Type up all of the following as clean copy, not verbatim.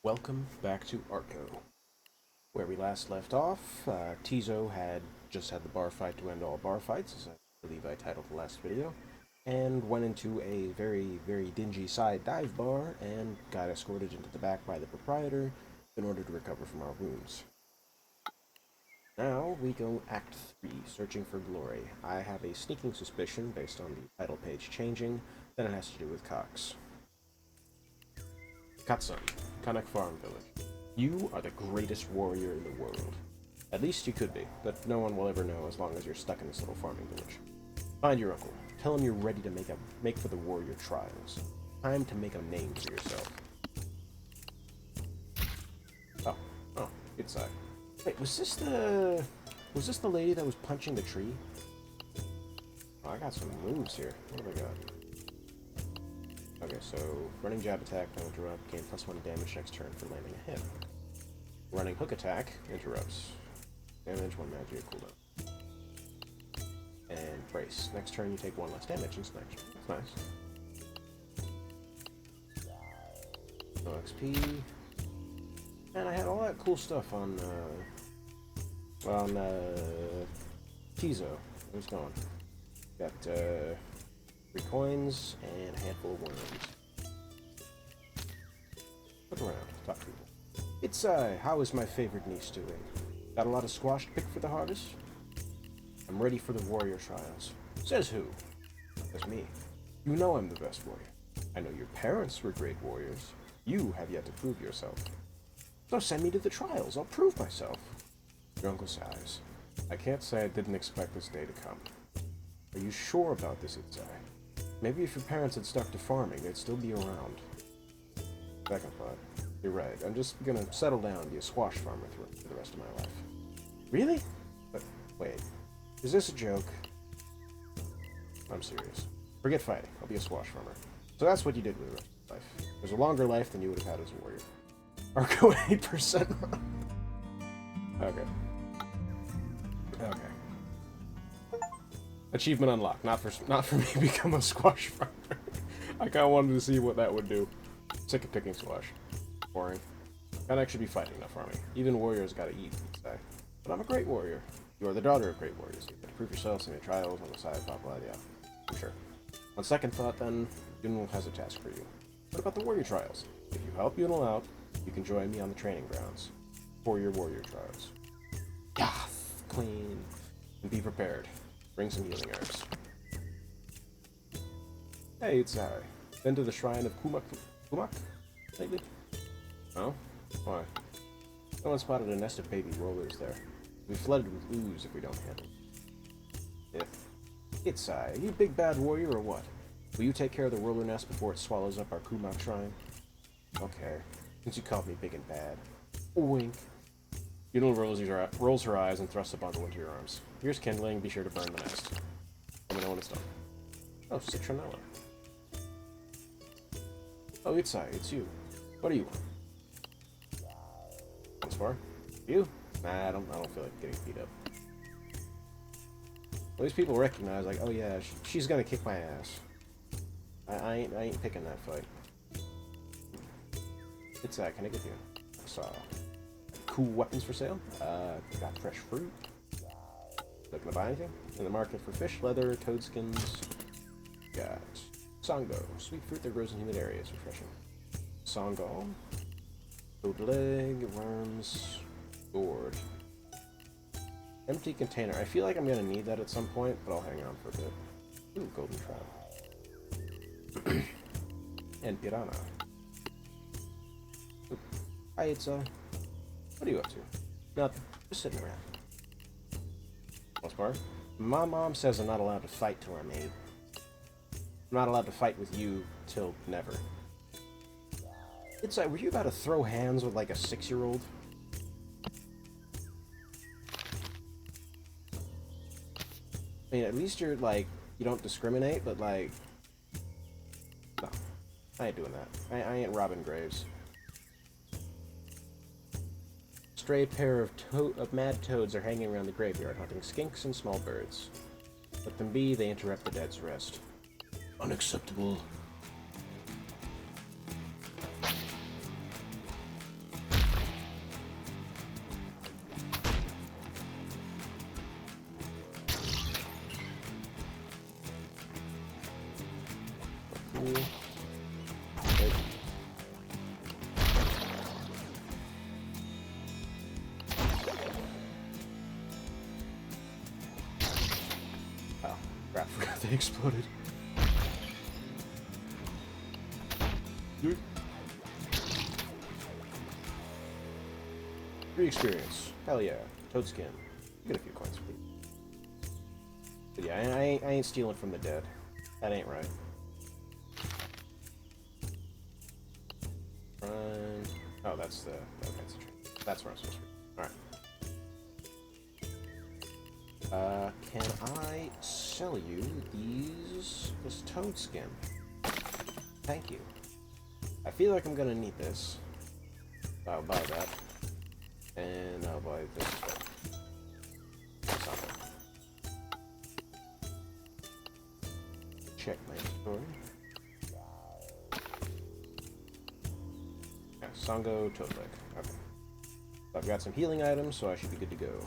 Welcome back to Arco. Where we last left off, Tizo had just had the bar fight to end all bar fights, as I believe I titled the last video, and went into a very dingy side dive bar and got escorted into the back by the proprietor in order to recover from our wounds. Now we go Act 3, Searching for Glory. I have a sneaking suspicion, based on the title page changing, that it has to do with Cox. Katsun, Kanak Farm Village. You are the greatest warrior in the world. At least you could be, but no one will ever know as long as you're stuck in this little farming village. Find your uncle. Tell him you're ready to make for the warrior trials. Time to make a name for yourself. Oh, Itzae. Wait, was this the lady that was punching the tree? Oh, I got some moves here. What have I got? Okay, so running jab attack, no interrupt, gain +1 damage next turn for landing a hit. Running hook attack interrupts. Damage, 1 magic cooldown. And brace. Next turn you take 1 less damage in action. That's nice. No XP. And I had all that cool stuff on Tizo. Where's it going? Got 3 coins and a handful of worms. Look around, talk to people. Itzae, how is my favorite niece doing? Got a lot of squash to pick for the harvest? I'm ready for the warrior trials. Says who? Says me. You know I'm the best warrior. I know your parents were great warriors. You have yet to prove yourself. So send me to the trials. I'll prove myself. Your uncle sighs. I can't say I didn't expect this day to come. Are you sure about this, Itzae? Maybe if your parents had stuck to farming, they'd still be around. Second thought. You're right. I'm just gonna settle down and be a squash farmer for the rest of my life. Really? But wait. Is this a joke? I'm serious. Forget fighting. I'll be a squash farmer. So that's what you did with the rest of your life. There's a longer life than you would have had as a warrior. Arco 8%. Okay. Okay. Achievement unlocked. Not for me to become a squash farmer. I kind of wanted to see what that would do. Sick of picking squash. Boring. Can't actually be fighting, not farming. Even warriors gotta eat, you'd say. But I'm a great warrior. You are the daughter of great warriors. You can prove yourselves in your trials on the side, blah blah, yeah. I'm sure. On second thought, then, Yunel has a task for you. What about the warrior trials? If you help Yunel out, you can join me on the training grounds for your warrior trials. Yath, Queen. And be prepared. Bring some healing herbs. Hey, it's Itzae. Been to the shrine of Kumak lately? No? Why? Someone spotted a nest of baby rollers there. We flooded with ooze if we don't handle it. Itzae, are you big bad warrior or what? Will you take care of the roller nest before it swallows up our Kumak shrine? Okay, since you called me big and bad. Wink. Yunel rolls her eyes and thrusts a bundle into your arms. Here's kindling, be sure to burn the nest. Let me know when it's done. Oh, citronella. Oh, Itzae, it's you. What do you want? Once more? You? Nah, I don't feel like getting beat up. Well, these people recognize, like, oh yeah, she's gonna kick my ass. I ain't picking that fight. Itzae, can I get you? I saw cool weapons for sale. Got fresh fruit. Looking to buy anything? In the market for fish, leather, toad skins. Got songo, sweet fruit that grows in humid areas, refreshing. Songo, toad leg, worms, gourd. Empty container. I feel like I'm gonna need that at some point, but I'll hang on for a bit. Ooh, golden trout. And piranha. Ooh. Hi, Itzae. What are you up to? Nothing. Just sitting around. What's more? My mom says I'm not allowed to fight till I'm 8. I'm not allowed to fight with you till never. Itzae, were you about to throw hands with like a 6-year-old? I mean, at least you're like, you don't discriminate, but like, no, I ain't doing that. I ain't robbing graves. Stray pair of mad toads are hanging around the graveyard, hunting skinks and small birds. Let them be, they interrupt the dead's rest. Unacceptable. you. Wait. Oh, crap, forgot they exploded. Dude. 3 experience. Hell yeah. Toad skin. Get a few coins, please. But yeah, I ain't stealing from the dead. That ain't right. Oh, that's the... Okay, that's where I'm supposed to be. Alright. Can I sell you this toad skin? Thank you. I feel like I'm gonna need this. I'll buy that. And I'll buy this as well. Something. Check my inventory. Yeah, Sango toad leg. Okay. So I've got some healing items, so I should be good to go.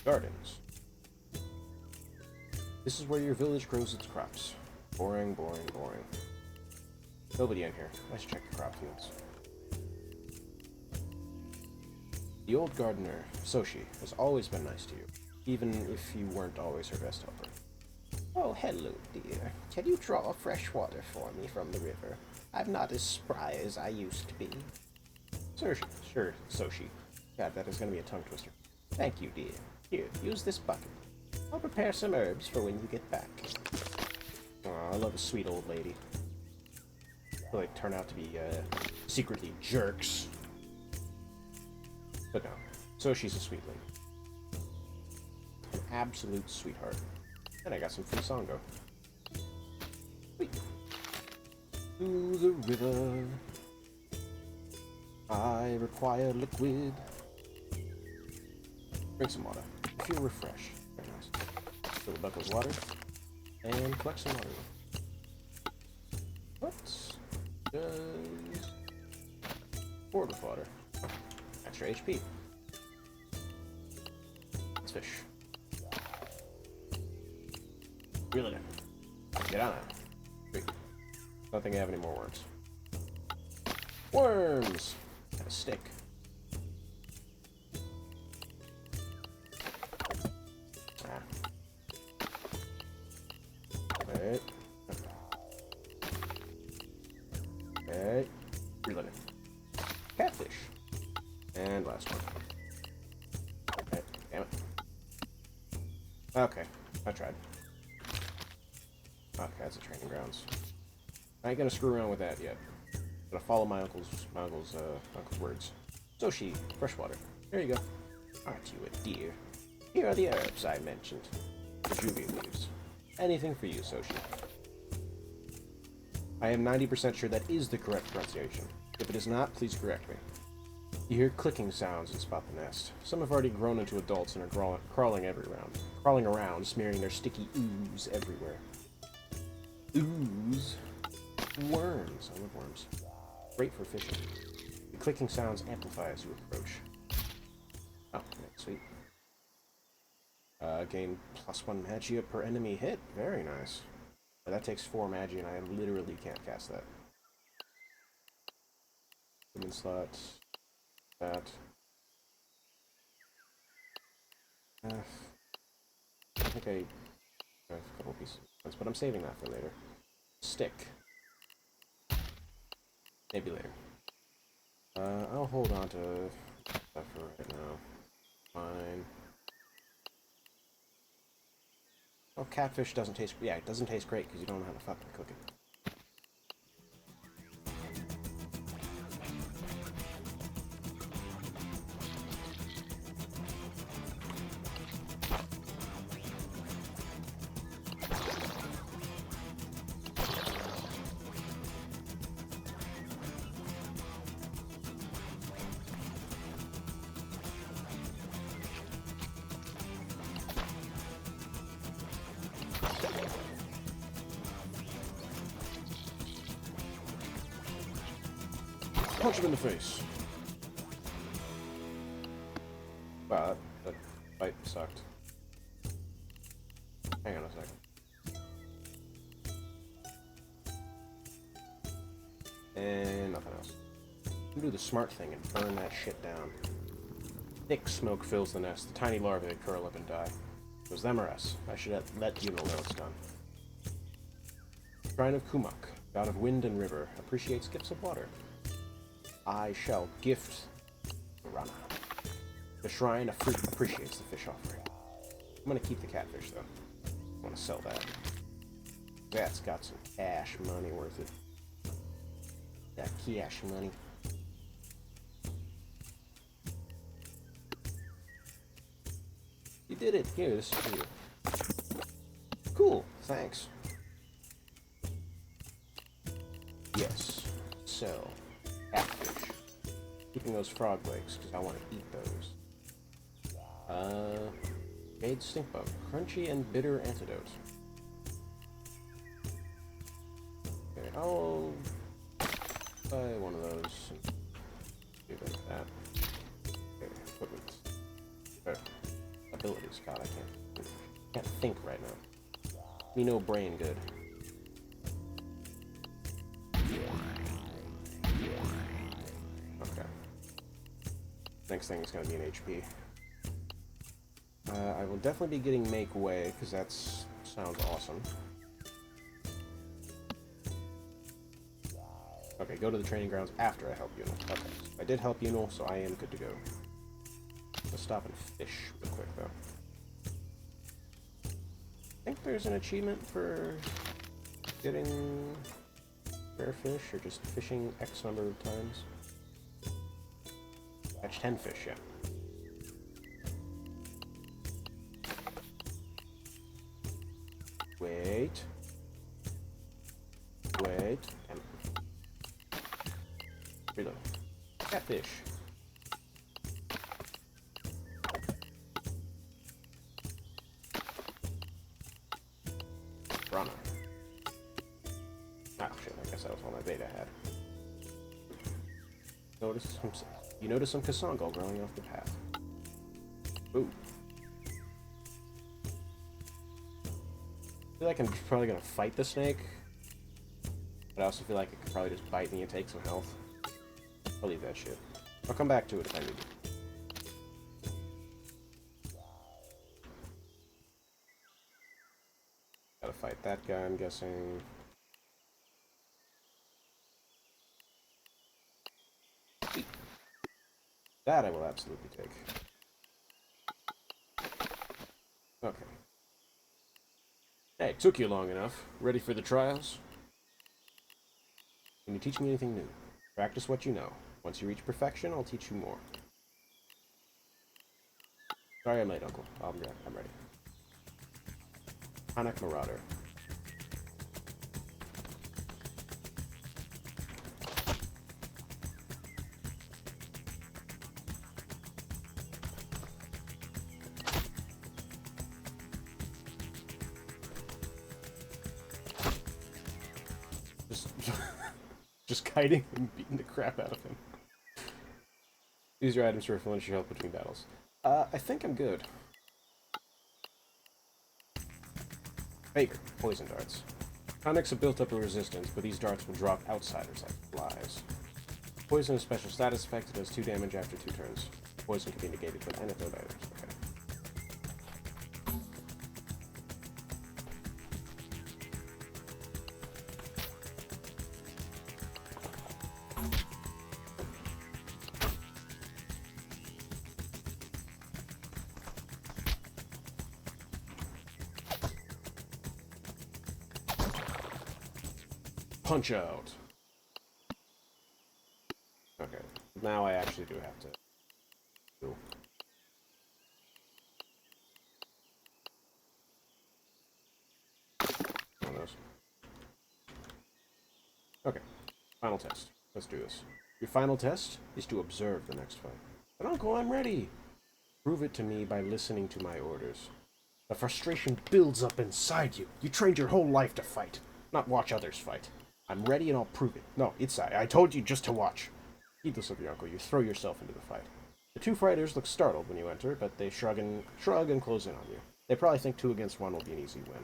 Gardens. This is where your village grows its crops. Boring, boring, boring. Nobody in here. Let's check the crop fields. The old gardener, Soshi, has always been nice to you, even if you weren't always her best helper. Oh, hello, dear. Can you draw fresh water for me from the river? I'm not as spry as I used to be. Sure, Soshi. God, that is going to be a tongue twister. Thank you, dear. Here, use this bucket. I'll prepare some herbs for when you get back. Aw, I love a sweet old lady. Will they turn out to be, secretly jerks? But no. Soshi's a sweet lady. An absolute sweetheart. And I got some free Sango. Sweet. To the river. I require liquid. Drink some water. Feel refreshed. Very nice. Fill the bucket with water. And collect some water. What does... Board with water. Extra HP. Let's fish. Reel it in. Get on it. Sweet. Don't think I have any more worms. Worms! And a stick. Alright. Okay. Reel it in. Catfish. And last one. Okay, damn it. Okay, I tried. Okay, that's a training grounds. I ain't gonna screw around with that yet. Gonna follow my uncle's words. Soshi, fresh water. There you go. Aren't you a dear? Here are the herbs I mentioned. The juvie leaves. Anything for you, Soshi. I am 90% sure that is the correct pronunciation. If it is not, please correct me. You hear clicking sounds and spot the nest. Some have already grown into adults and are crawling around, smearing their sticky ooze everywhere. Ooze? Worms. I love worms. Great for fishing. The clicking sounds amplify as you approach. Oh, yeah, sweet. Gain +1 magia per enemy hit. Very nice. But that takes 4 magia, and I literally can't cast that. Human slot. That. I think I have a couple pieces, but I'm saving that for later. Stick. Maybe later. I'll hold on to that for right now. Fine. Oh, catfish doesn't taste... Yeah, it doesn't taste great because you don't know how to fucking cook it. Punch him in the face. Wow, that fight sucked. Hang on a second. And nothing else. You can do the smart thing and burn that shit down. Thick smoke fills the nest. The tiny larvae curl up and die. It was them or us. I should have let Yuno know it's done. Shrine of Kumuk, god of wind and river, appreciates gifts of water. I shall gift Rana. The shrine appreciates the fish offering. I'm gonna keep the catfish though. I want to sell that. That's got some cash money worth it. That cash money. You did it. Here, this is for you. Cool. Thanks. Yes. Sell. Catfish. Keeping those frog legs, because I want to eat those. Jade stink bug. Crunchy and bitter antidote. Okay, I'll buy one of those. Do that. Okay, equipment. Okay. Abilities. God, I can't think right now. Me no brain good. Okay. Next thing is going to be an HP. I will definitely be getting Make Way, because that sounds awesome. Okay, go to the training grounds after I help Yuno. Okay, I did help Yuno, so I am good to go. Let's stop and fish real quick, though. I think there's an achievement for getting rare fish, or just fishing X number of times. Catch 10 fish, yeah. Wait. Wait. And reload. Catfish. Rana. Oh shit, I guess that was all my bait I had. You notice some Kasongal growing off the path. Ooh. I feel like I'm probably gonna fight the snake, but I also feel like it could probably just bite me and take some health. I'll leave that shit. I'll come back to it if I need to. Gotta fight that guy, I'm guessing. That I will absolutely take. Okay. Hey, it took you long enough. Ready for the trials? Can you teach me anything new? Practice what you know. Once you reach perfection, I'll teach you more. Sorry I'm late, Uncle. I'm ready. Hanak Marauder. Just kiting and beating the crap out of him. Use your items to replenish your health between battles. I think I'm good. Faker, poison darts. Conics have built up a resistance, but these darts will drop outsiders like flies. Poison is a special status effect. It does 2 damage after 2 turns. Poison can be negated with antidote items. Okay. Punch out. Okay, now I actually do have to. Cool. One of those. Okay, final test. Let's do this. Your final test is to observe the next fight. But Uncle, I'm ready. Prove it to me by listening to my orders. The frustration builds up inside you. You trained your whole life to fight, not watch others fight. I'm ready and I'll prove it. No, Itzae, I told you just to watch. Heedless of your uncle, you throw yourself into the fight. The 2 fighters look startled when you enter, but they shrug and close in on you. They probably think 2 against 1 will be an easy win.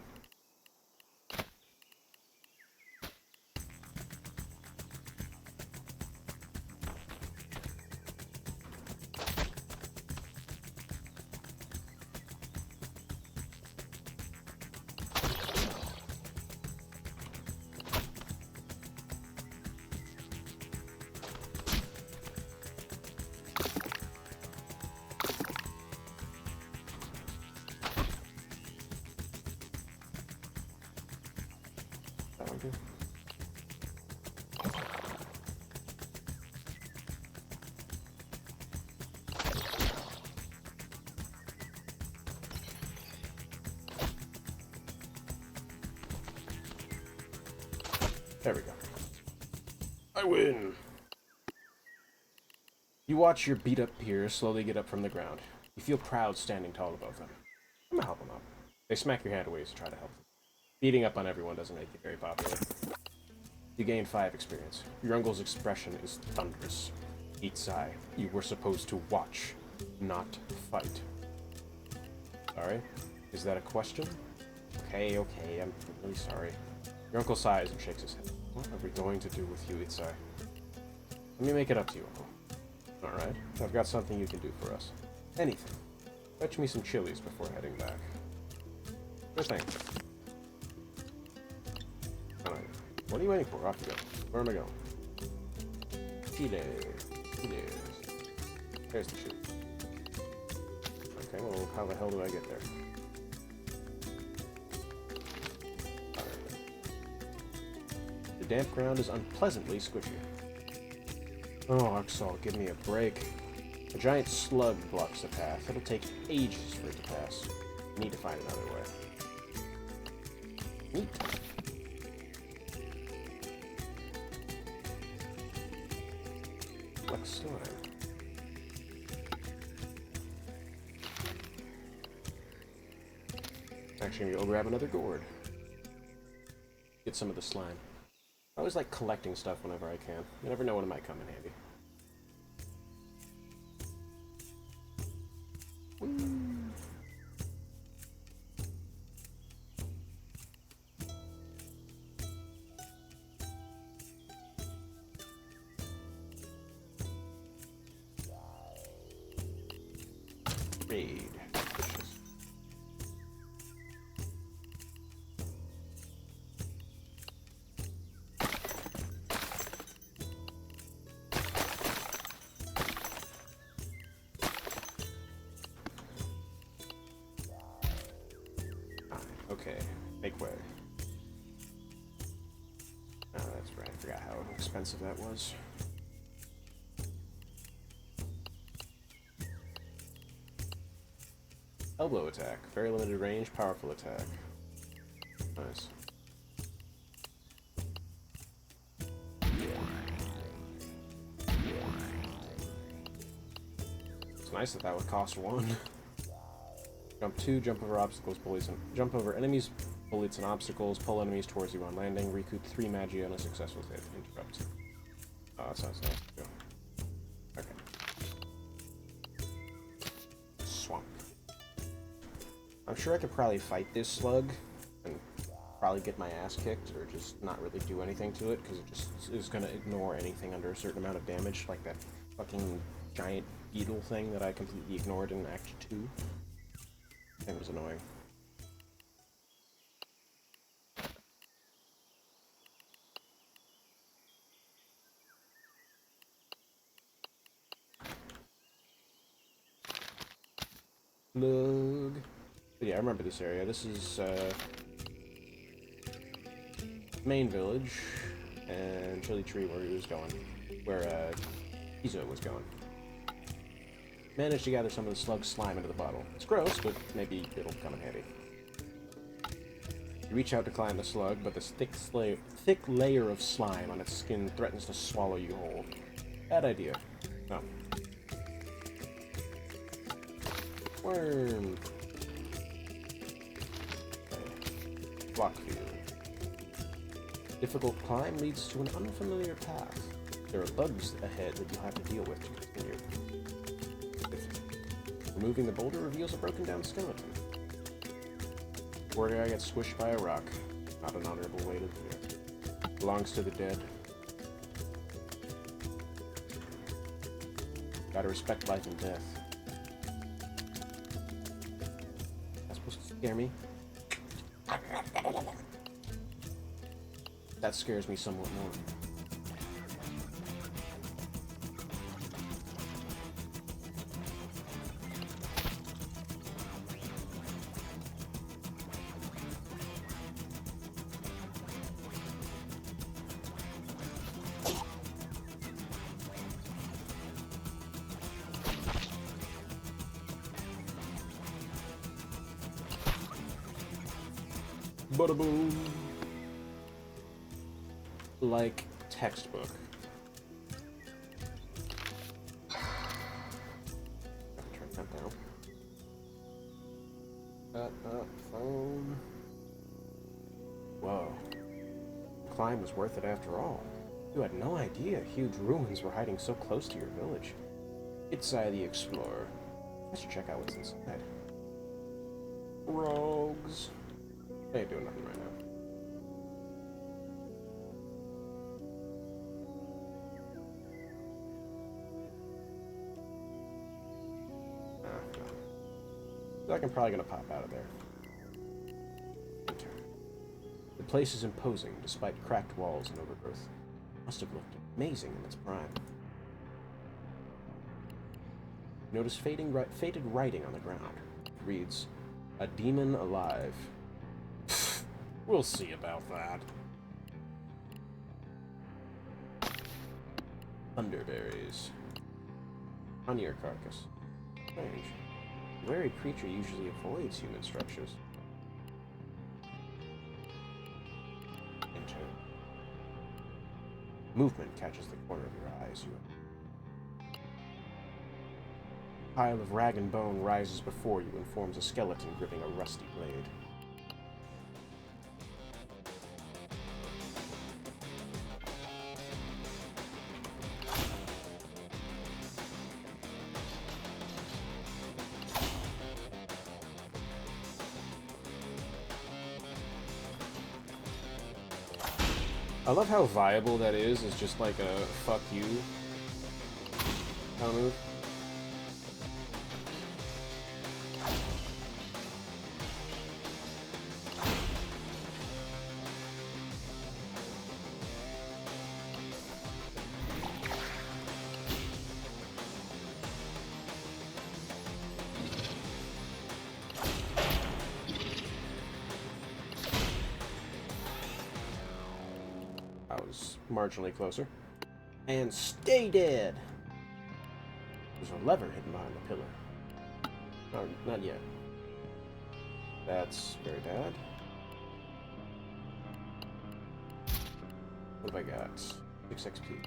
There we go. I win! You watch your beat-up peers slowly get up from the ground. You feel proud standing tall above them. I'm gonna help them up. They smack your hand away as you try to help them. Beating up on everyone doesn't make you very popular. You gain 5 experience. Your uncle's expression is thunderous. Itzae, you were supposed to watch, not fight. Sorry? Is that a question? Okay, I'm really sorry. Your uncle sighs and shakes his head. What are we going to do with you, Itzae? Let me make it up to you, Uncle. Alright, I've got something you can do for us. Anything. Fetch me some chilies before heading back. Sure thing. Alright. What are you waiting for? Off you go. Where am I going? Chiles. There's the chili. Okay, well, how the hell do I get there? The damp ground is unpleasantly squishy. Oh, Arco, give me a break. A giant slug blocks the path. It'll take ages for it to pass. I need to find another way. Neat. Like slime. Actually, I'm gonna go grab another gourd. Get some of the slime. I always like collecting stuff whenever I can. You never know when it might come in handy. Raid. Okay, make way. Oh, that's right. I forgot how expensive that was. Elbow attack. Very limited range, powerful attack. Nice. It's nice that would cost 1. Jump 2, jump over obstacles, bullies, and jump over enemies, bullets, and obstacles. Pull enemies towards you on landing. Recoup 3 magia on a successful hit. Interrupt. Oh, that sounds nice. Go. Okay. Swamp. I'm sure I could probably fight this slug and probably get my ass kicked, or just not really do anything to it, because it just is going to ignore anything under a certain amount of damage, like that fucking giant beetle thing that I completely ignored in Act 2. It was annoying. Look. But yeah, I remember this area. This is main village and Chili Tree where he was going, where Itzae was going. Managed to gather some of the slug slime into the bottle. It's gross, but maybe it'll come in handy. You reach out to climb the slug, but this thick layer of slime on its skin threatens to swallow you whole. Bad idea. No. Worm. Okay. Block field. Difficult climb leads to an unfamiliar path. There are bugs ahead that you'll have to deal with to continue. Removing the boulder reveals a broken down skeleton. Poor guy gets squished by a rock. Not an honorable way to live. Belongs to the dead. Gotta respect life and death. That's supposed to scare me. That scares me somewhat more. Bada boom. like textbook. Turn that down. Phone. Whoa. The climb was worth it after all. You had no idea huge ruins were hiding so close to your village. Itzae the Explorer. I should check out what's inside. Rogues. They ain't doing nothing right now. No. I'm probably gonna pop out of there. Enter. The place is imposing, despite cracked walls and overgrowth. Must have looked amazing in its prime. Notice faded writing on the ground. It reads, "A demon alive." We'll see about that. Thunderberries. On your carcass. Strange. The wary creature usually avoids human structures. Enter. Movement catches the corner of your eyes. A pile of rag and bone rises before you and forms a skeleton gripping a rusty blade. I love how viable that is just like a fuck you kind of move. Marginally closer. And stay dead! There's a lever hidden behind the pillar. No, not yet. That's very bad. What have I got? 6 XP.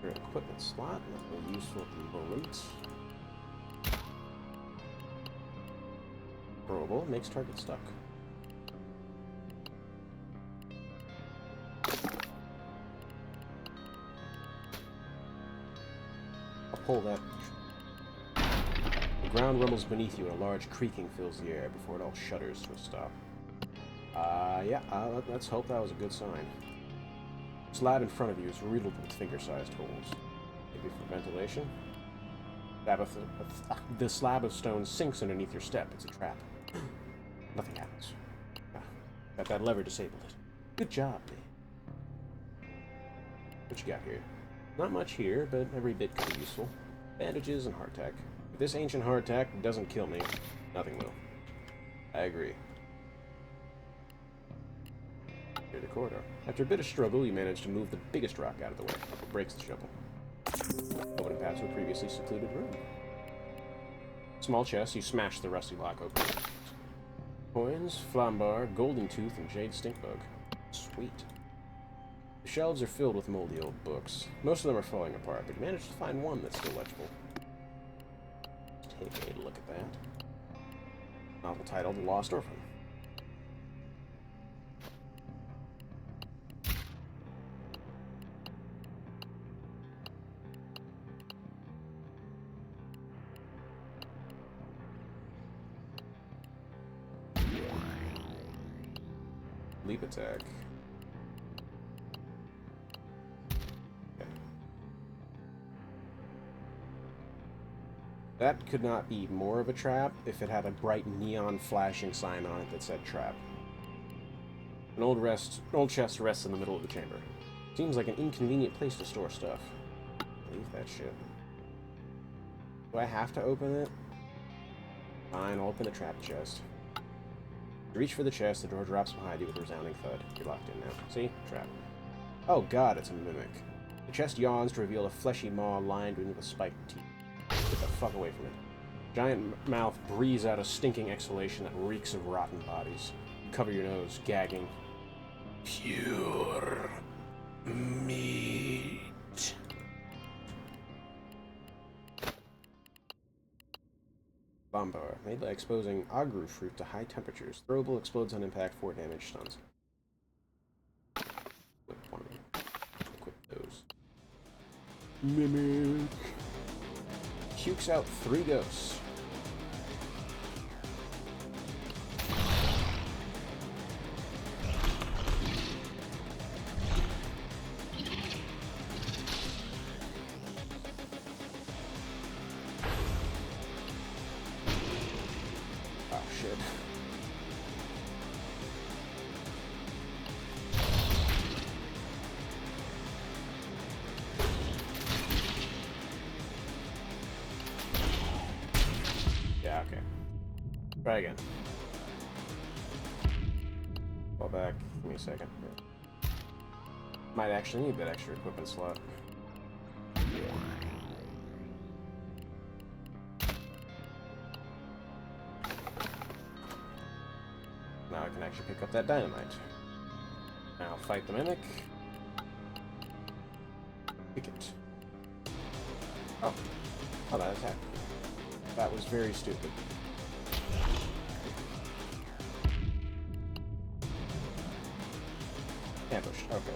Your equipment slot, nothing useful at the moment. Throwable, makes target stuck. Pull that. The ground rumbles beneath you and a large creaking fills the air before it all shudders to a stop. Let's hope that was a good sign. The slab in front of you is riddled with finger-sized holes. Maybe for ventilation? The slab of stone sinks underneath your step. It's a trap. Nothing happens. Got that lever disabled it. Good job, me. What you got here? Not much here, but every bit could be useful. Bandages and hardtack. If this ancient hardtack doesn't kill me, nothing will. I agree. Near the corridor. After a bit of struggle, you manage to move the biggest rock out of the way. It breaks the shovel. Opening path to a previously secluded room. Small chest, you smash the rusty lock open. Coins, flambar, golden tooth, and jade stinkbug. Sweet. The shelves are filled with moldy old books. Most of them are falling apart, but you managed to find one that's still legible. Take a look at that. Novel titled The Lost Orphan. Leap attack. That could not be more of a trap if it had a bright neon flashing sign on it that said trap. An old chest rests in the middle of the chamber. Seems like an inconvenient place to store stuff. Leave that shit. Do I have to open it? Fine, I'll open the trap chest. You reach for the chest, the door drops behind you with a resounding thud. You're locked in now. See? Trap. Oh god, it's a mimic. The chest yawns to reveal a fleshy maw lined with spiked teeth. Get the fuck away from it. Giant mouth breathes out a stinking exhalation that reeks of rotten bodies. You cover your nose, gagging. Pure meat. Bombar, made by exposing agru fruit to high temperatures. Throwable, explodes on impact, 4 damage, stuns. Equip those. Mimic. Pukes out 3 ghosts. Oh shit. Yeah, okay. Try again. Fall back. Give me a second. Yeah. Might actually need that extra equipment slot. Now I can actually pick up that dynamite. Now fight the mimic. Pick it. Oh. Oh, that attack. That was very stupid. Ambushed. Okay.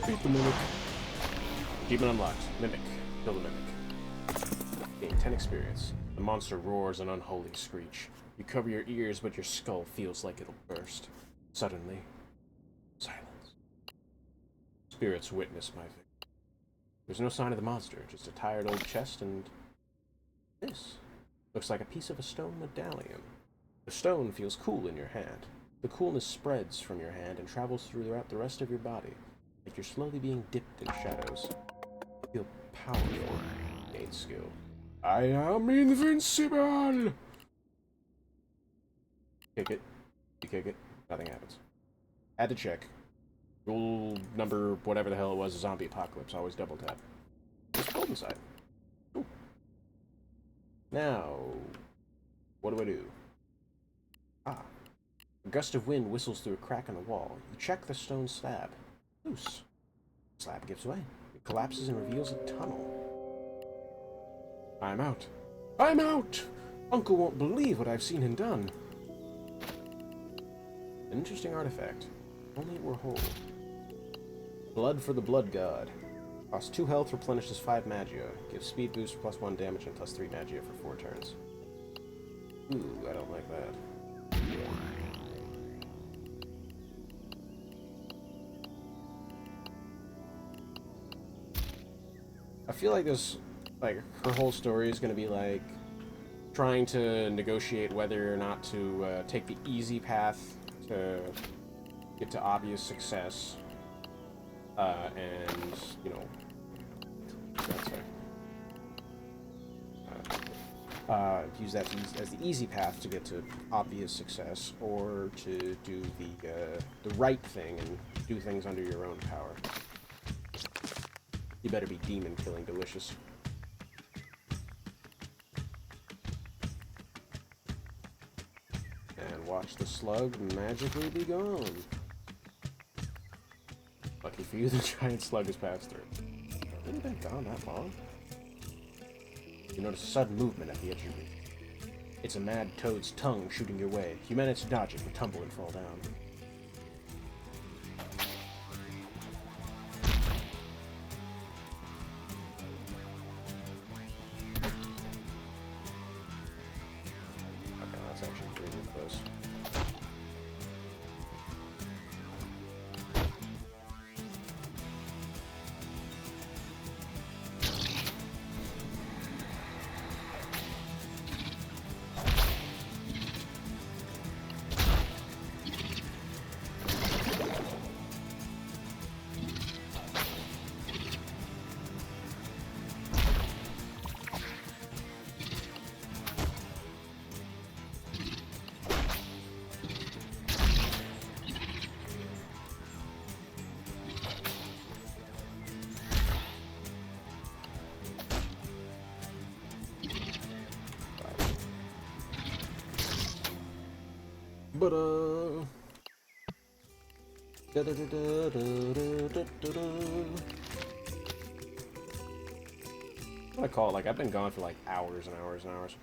Beat the mimic. Keep it unlocked. Mimic. Kill the mimic. Gain 10 experience. The monster roars an unholy screech. You cover your ears, but your skull feels like it'll burst. Suddenly, silence. Spirits witness my victory. There's no sign of the monster, just a tired old chest and this. Looks like a piece of a stone medallion. The stone feels cool in your hand. The coolness spreads from your hand and travels throughout the rest of your body, like you're slowly being dipped in shadows. You feel powerful. Gain skill. I am invincible! Kick it. You kick it. Nothing happens. Had to check. Rule number whatever the hell it was, zombie apocalypse. Always double tap. Just hold inside. Ooh. Now, what do? Ah. A gust of wind whistles through a crack in the wall. You check the stone slab. Loose. The slab gives way. It collapses and reveals a tunnel. I'm out. I'm out! Uncle won't believe what I've seen and done. An interesting artifact. Only it were whole. Blood for the blood god. Costs 2 health, replenishes 5 magia. Gives speed boost, +1 damage, and +3 magia for 4 turns. Ooh, I don't like that. I feel like this, like, her whole story is going to be, like, trying to negotiate whether or not to take the easy path to get to obvious success, and, you know, use that as the easy path to get to obvious success, or to do the right thing and do things under your own power. You better be demon killing delicious. And watch the slug magically be gone. Lucky for you, the giant slug has passed through. Really been gone that long? You notice a sudden movement at the edge of your reach. It's a mad toad's tongue shooting your way. You manage to dodge it, but tumble and fall down. those. But what I call it, like I've been gone for like hours and hours and hours.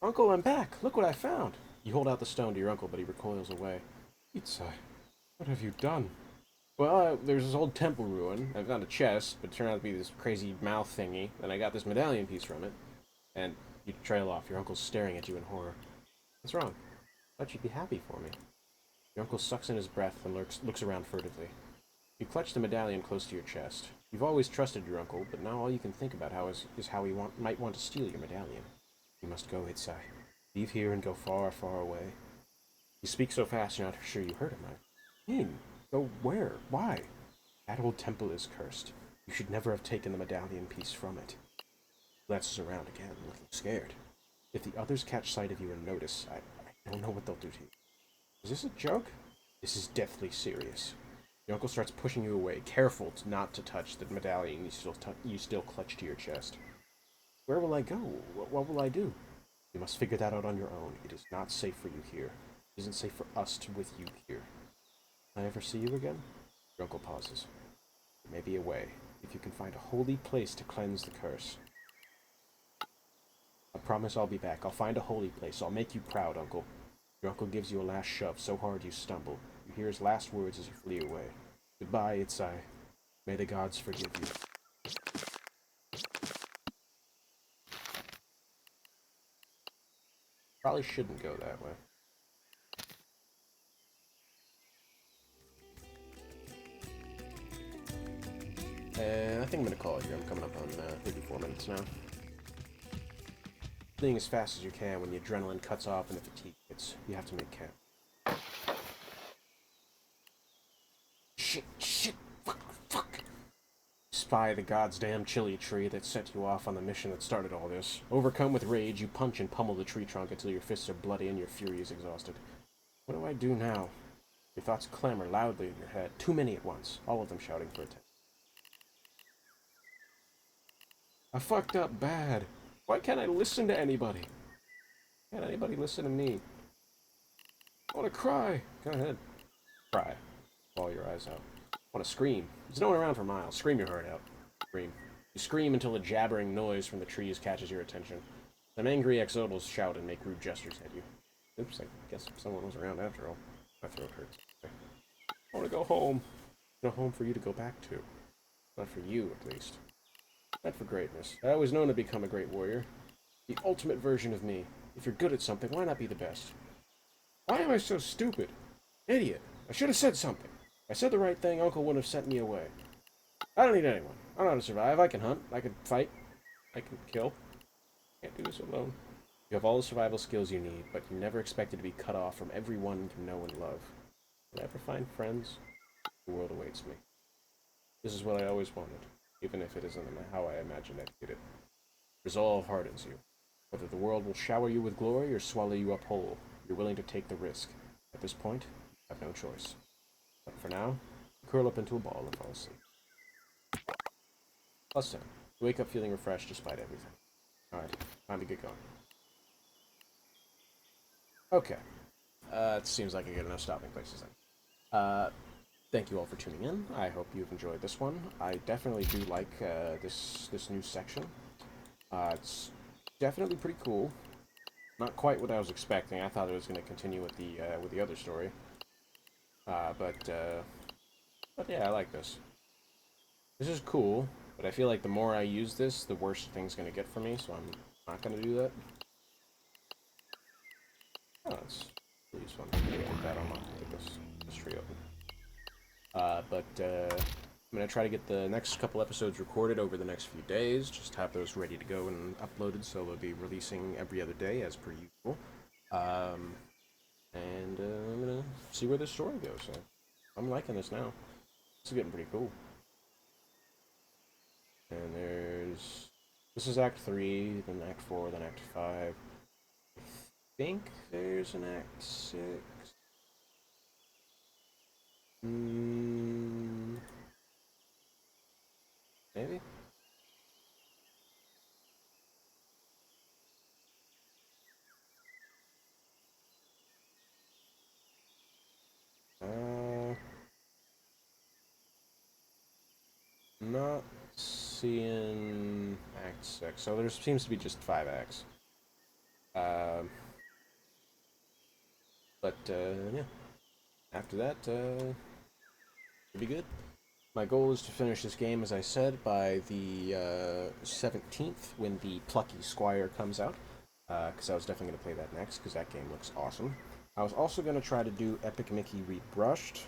Uncle, I'm back. Look what I found. You hold out the stone to your uncle, but he recoils away. Itzae, what have you done? Well, there's this old temple ruin. I found a chest, but it turned out to be this crazy mouth thingy. Then I got this medallion piece from it. And you trail off. Your uncle's staring at you in horror. What's wrong? I thought you'd be happy for me. Your uncle sucks in his breath and looks around furtively. You clutch the medallion close to your chest. You've always trusted your uncle, but now all you can think about is how he might want to steal your medallion. You must go, Itzae. Leave here and go far, far away. You speak so fast you're not sure you heard him right. Mean? Go where? Why? That old temple is cursed. You should never have taken the medallion piece from it. He glances around again, looking scared. If the others catch sight of you and notice, I don't know what they'll do to you. Is this a joke? This is deathly serious. Your uncle starts pushing you away, careful not to touch the medallion you still clutch to your chest. Where will I go? What will I do? You must figure that out on your own. It is not safe for you here. It isn't safe for us with you here. Will I ever see you again? Your uncle pauses. There may be a way, if you can find a holy place to cleanse the curse. I promise I'll be back. I'll find a holy place. I'll make you proud, Uncle. Your uncle gives you a last shove so hard you stumble. You hear his last words as you flee away. Goodbye, Itzae. May the gods forgive you. Probably shouldn't go that way. I think I'm gonna call it here. I'm coming up on 34 minutes now. Fleeing as fast as you can when the adrenaline cuts off and the fatigue hits. You have to make camp. Shit, fuck. Spy the goddamn chili tree that set you off on the mission that started all this. Overcome with rage, you punch and pummel the tree trunk until your fists are bloody and your fury is exhausted. What do I do now? Your thoughts clamor loudly in your head. Too many at once, all of them shouting for attention. I fucked up bad. Why can't I listen to anybody? Can't anybody listen to me? I want to cry. Go ahead. Cry. Bawl your eyes out. I want to scream. There's no one around for miles. Scream your heart out. Scream. You scream until a jabbering noise from the trees catches your attention. Some angry exodals shout and make rude gestures at you. Oops, I guess someone was around after all. My throat hurts. Okay. I want to go home. No home for you to go back to. Not for you, at least. Not for greatness. I always known to become a great warrior. The ultimate version of me. If you're good at something, why not be the best? Why am I so stupid? Idiot. I should have said something. If I said the right thing, Uncle wouldn't have sent me away. I don't need anyone. I know how to survive. I can hunt. I can fight. I can kill. Can't do this alone. You have all the survival skills you need, but you never expected to be cut off from everyone you know and love. Will I ever find friends? The world awaits me. This is what I always wanted, even if it isn't how I imagined I'd get it. Resolve hardens you. Whether the world will shower you with glory or swallow you up whole, you're willing to take the risk. At this point, you have no choice. But for now, curl up into a ball and fall asleep. +10. You wake up feeling refreshed despite everything. Alright, time to get going. Okay. It seems like a good enough stopping place, isn't it? Thank you all for tuning in. I hope you've enjoyed this one. I definitely do like this new section. It's definitely pretty cool. Not quite what I was expecting. I thought it was going to continue with the other story. But yeah, I like this. This is cool, but I feel like the more I use this, the worse things going to get for me, so I'm not going to do that. Oh, it's use fun. Put that on my this tree open. I'm gonna try to get the next couple episodes recorded over the next few days. Just have those ready to go and uploaded, so they'll be releasing every other day as per usual. I'm gonna see where this story goes. So I'm liking this now. This is getting pretty cool. And this is Act 3, then Act 4, then Act 5. I think there's an Act 6. Maybe? Not seeing Act 6. So there seems to be just 5 acts. Yeah. After that, it'll be good. My goal is to finish this game, as I said, by the 17th when the Plucky Squire comes out. Because I was definitely going to play that next, because that game looks awesome. I was also going to try to do Epic Mickey Rebrushed,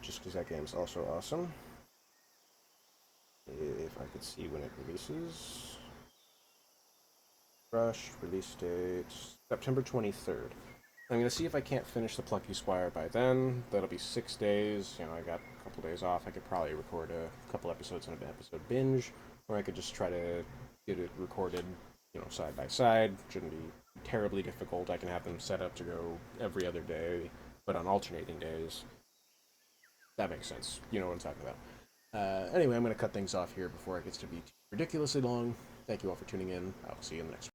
just because that game's also awesome. If I could see when it releases. Rush, release date, September 23rd. I'm going to see if I can't finish the Plucky Squire by then. That'll be 6 days. You know, I got a couple days off. I could probably record a couple episodes in an episode binge, or I could just try to get it recorded, you know, side by side. Shouldn't be terribly difficult. I can have them set up to go every other day, but on alternating days. That makes sense. You know what I'm talking about. Anyway, I'm going to cut things off here before it gets to be ridiculously long. Thank you all for tuning in. I'll see you in the next one.